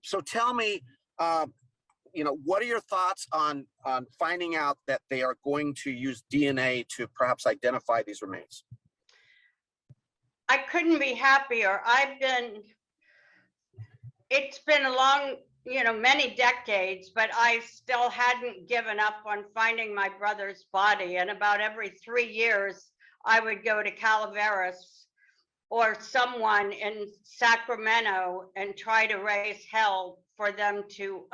So tell me, what are your thoughts on finding out that they are going to use DNA to perhaps identify these remains? I couldn't be happier. It's been a long, many decades, but I still hadn't given up on finding my brother's body. And about every 3 years, I would go to Calaveras or someone in Sacramento and try to raise hell for them to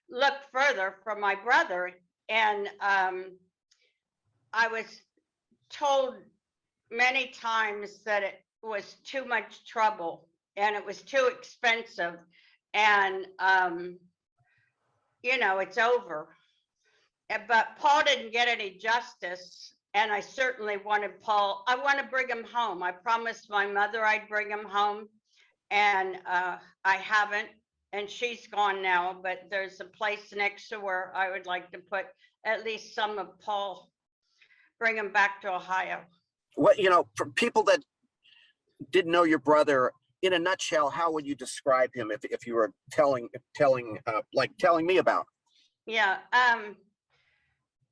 look further for my brother. And I was told many times that it was too much trouble and it was too expensive, and it's over. But Paul didn't get any justice, and I certainly wanted Paul. I want to bring him home. I promised my mother I'd bring him home, and I haven't, and she's gone now, but there's a place next to where I would like to put at least some of Paul, bring him back to Ohio. What, for people that didn't know your brother, in a nutshell, how would you describe him if you were telling me about him? Yeah,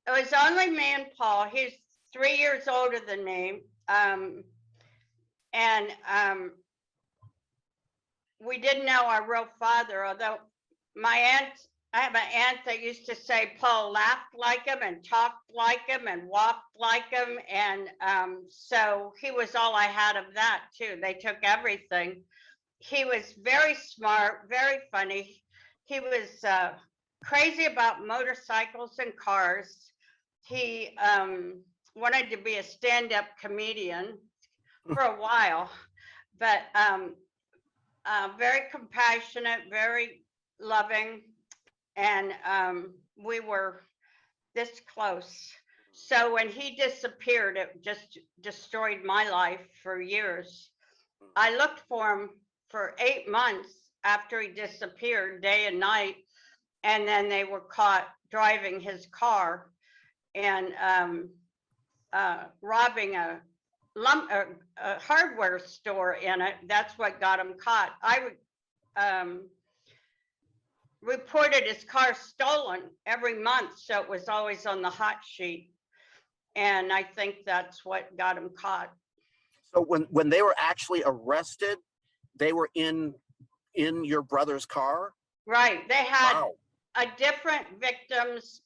it was only me and Paul. He's 3 years older than me. And we didn't know our real father, although I have an aunt that used to say Paul laughed like him and talked like him and walked like him. And so he was all I had of that too. They took everything. He was very smart, very funny. He was crazy about motorcycles and cars. He wanted to be a stand-up comedian for a while, but very compassionate, very loving. And we were this close. So when he disappeared, it just destroyed my life for years. I looked for him for 8 months after he disappeared, day and night. And then they were caught driving his car and robbing a hardware store in it. That's what got him caught. I reported his car stolen every month, so it was always on the hot sheet, and I think that's what got him caught. So when they were actually arrested, they were in your brother's car? Right. They had Wow. a different victim's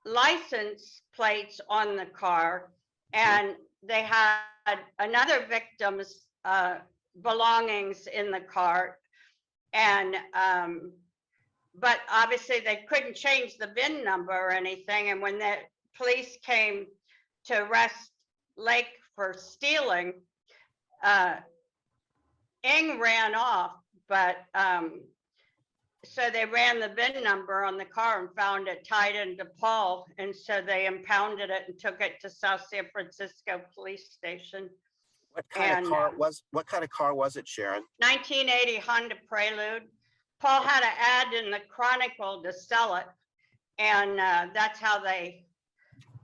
license plates on the car, and they had another victim's belongings in the car, and but obviously they couldn't change the VIN number or anything. And when the police came to arrest Lake for stealing, Ing ran off, but so they ran the VIN number on the car and found it tied into Paul. And so they impounded it and took it to South San Francisco police station. What kind of car was it, Sharon? 1980 Honda Prelude. Paul had an ad in the Chronicle to sell it, and that's how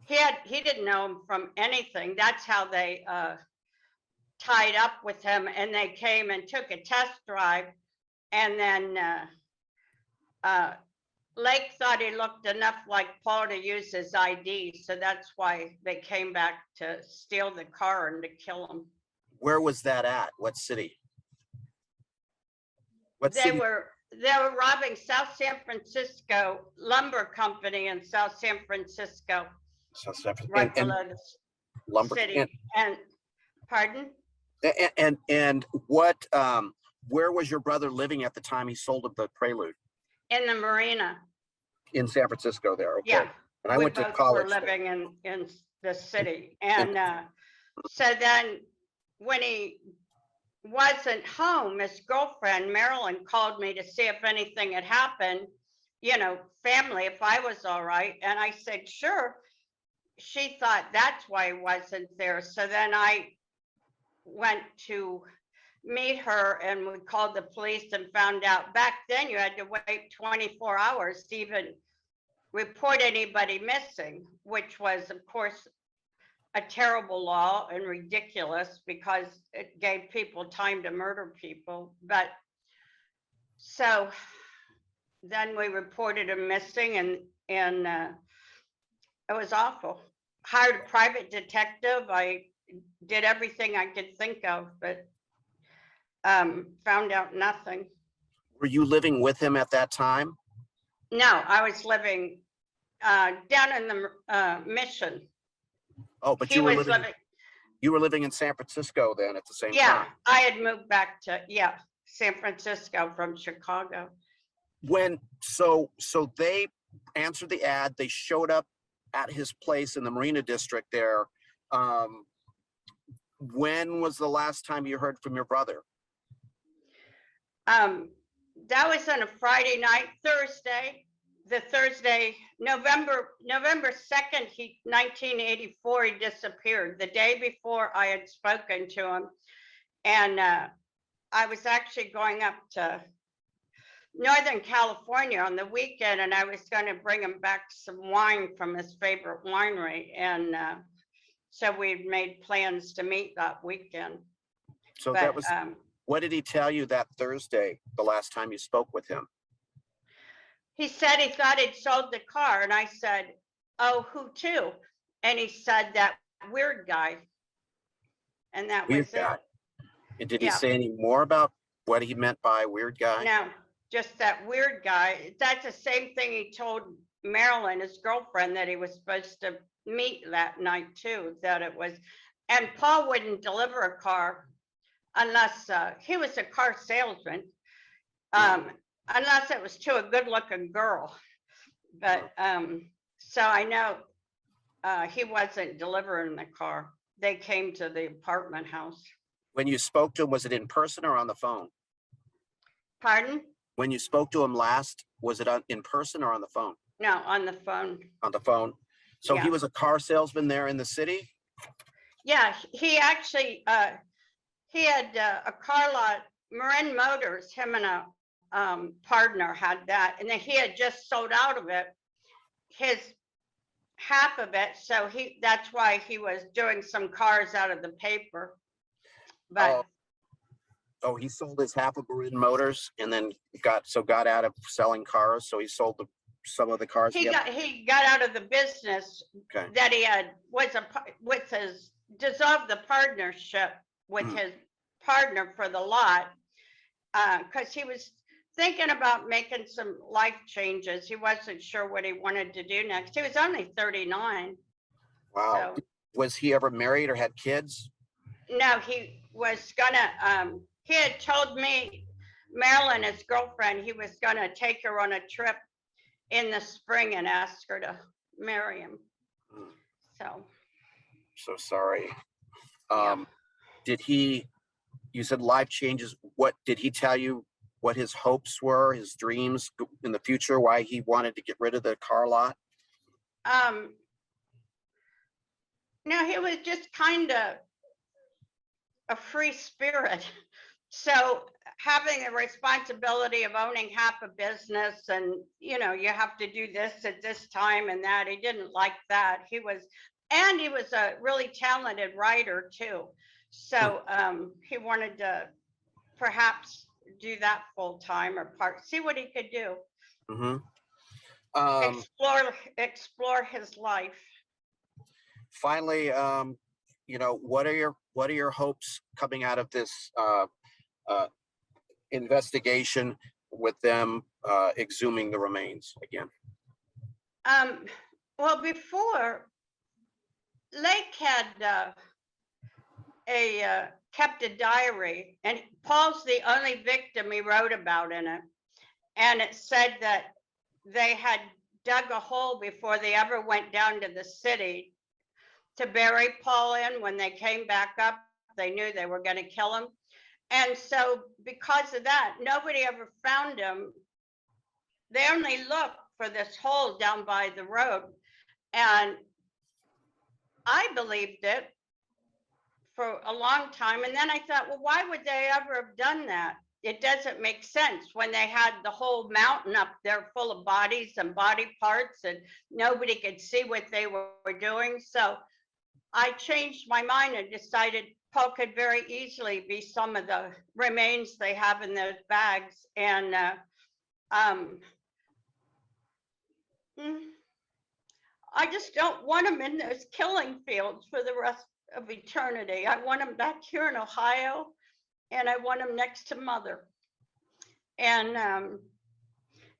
he didn't know him from anything. That's how they tied up with him, and they came and took a test drive, and then Lake thought he looked enough like Paul to use his ID, so that's why they came back to steal the car and to kill him. Where was that at? What city? They were robbing South San Francisco Lumber Company in South San Francisco. South San Francisco. Right below the lumber city. And pardon? And what? Where was your brother living at the time he sold the Prelude? In the marina. In San Francisco, there. Okay. Yeah. And I went to college. We were living in the city, and so then when he wasn't home, his girlfriend Marilyn called me to see if anything had happened, family, if I was all right. And I said, sure. She thought that's why he wasn't there. So then I went to meet her, and we called the police and found out back then you had to wait 24 hours to even report anybody missing, which was, of course, a terrible law and ridiculous because it gave people time to murder people. But So then we reported him missing, and it was awful. Hired a private detective. I did everything I could think of, but found out nothing. Were you living with him at that time? No, I was living down in the Mission. Oh, but He you were was living, you were living in San Francisco then at the same yeah, time. I had moved back to, San Francisco from Chicago. So they answered the ad, they showed up at his place in the Marina District there. When was the last time you heard from your brother? That was on a Friday night, November 2nd, 1984, he disappeared. The day before I had spoken to him. And I was actually going up to Northern California on the weekend, and I was going to bring him back some wine from his favorite winery. And so we'd made plans to meet that weekend. So But that was, what did he tell you that Thursday, the last time you spoke with him? he said he thought he'd sold the car, and I said, "Oh, who to?" And he said, "That weird guy." And that Weird was guy. it. And did he Yeah. say any more about what he meant by weird guy? No, just that weird guy. That's the same thing he told Marilyn, his girlfriend, that he was supposed to meet that night too, that it was. And Paul wouldn't deliver a car unless he was a car salesman, unless it was to a good looking girl. But so I know he wasn't delivering the car. They came to the apartment house. When you spoke to him, was it in person or on the phone? Pardon? When you spoke to him last, was it in person or on the phone? No, on the phone. On the phone. So Yeah. he was a car salesman there in the city? Yeah, he actually he had a car lot, Marin Motors. Him and a partner had that, and then he had just sold out of it, his half of it. So that's why he was doing some cars out of the paper. But Oh, he sold his half of Marin Motors and then got out of selling cars. So he sold some of the cars. he got out of the business Okay. that he had, with his dissolved the partnership with his partner for the lot, because he was thinking about making some life changes. He wasn't sure what he wanted to do next. He was only 39. Wow. So, Was he ever married or had kids? no, he was gonna, he had told me, Marilyn, his girlfriend, he was gonna take her on a trip in the spring and ask her to marry him. So sorry. Yeah. You said life changes. What did he tell you what his hopes were, his dreams in the future, why he wanted to get rid of the car lot? No, he was just kind of a free spirit. So having the responsibility of owning half a business, and you have to do this at this time and that, he didn't like that. He was a really talented writer too. So he wanted to perhaps do that full time or see what he could do. Mm-hmm. Explore his life. Finally, what are your hopes coming out of this investigation with them exhuming the remains again? Well, before, Lake had kept a diary, and Paul's the only victim he wrote about in it. And it said that they had dug a hole before they ever went down to the city to bury Paul in. When they came back up, they knew they were going to kill him. And so because of that, nobody ever found him. They only looked for this hole down by the road. And I believed it for a long time. And then I thought, well, why would they ever have done that? It doesn't make sense when they had the whole mountain up there full of bodies and body parts, and nobody could see what they were doing. So I changed my mind and decided Paul could very easily be some of the remains they have in those bags. And I just don't want him in those killing fields for the rest of eternity. I want him back here in Ohio, and I want him next to Mother. And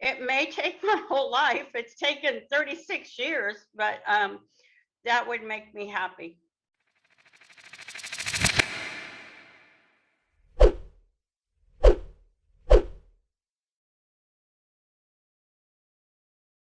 it may take my whole life. It's taken 36 years, but that would make me happy.